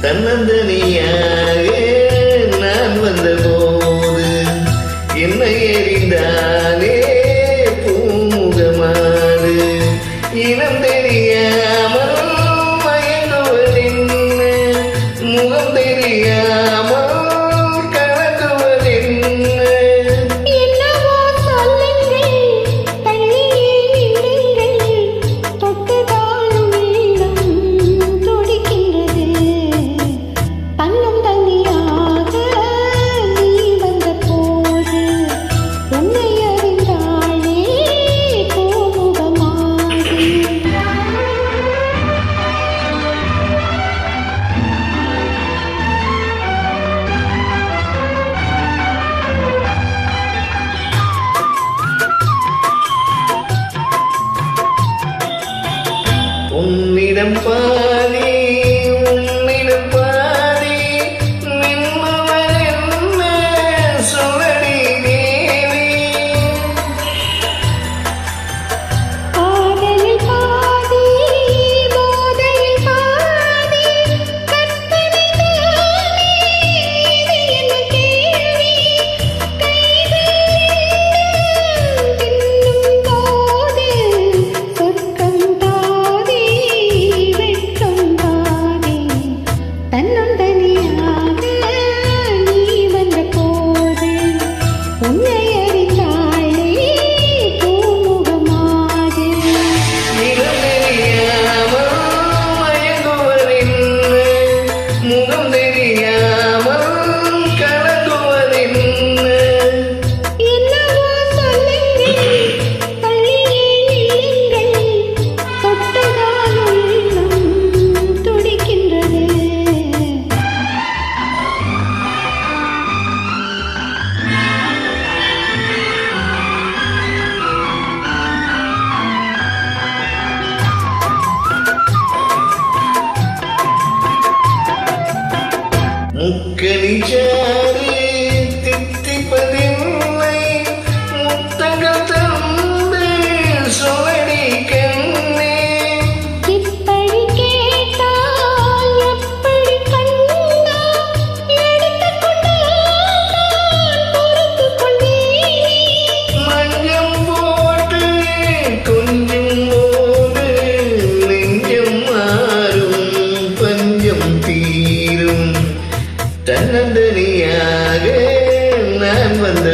தன்னந்தனியாக நான் வந்த போது என்னை எறிந்தானே பூமுகமாறு இனம் தெரியாமல் மயங்குவதென்ன முகம் தெரியாமல் உன்னிடம் பாதி உன்னிடம் பாதி நிம்மவர் என்ன சுவடி தேவி ஆதலில் பாதி போதையில் பாதி கற்பனை தானே இது என்ன கேள்வி கைகள் பின்னும் போது சொர்க்கம் தன்னந்தனியாக நீ வந்த போது உன்னை அறிந்தாளே பூமுகமாக முகம் தெரியாமல் கலங்குவதென்ன என்னவோ சொல்லுங்கள் பள்ளியே நில்லுங்கள் தொட்டதால் உள்ளம் துடிக்கின்றது முக்கனிச்சாறு தித்திப்பதில்லை முத்தங்கள் தந்து சுவடி கண்ணே இப்படி கேட்டால் எப்படி கண்ணா எடுத்துக்கொண்டால் பொறுத்துக் கொள்வேனே மஞ்சம் போட்டு கொஞ்சம் போது நெஞ்சம் மாறும் பஞ்சம் தீரும் தன்னந்தனியாக நான் வந்த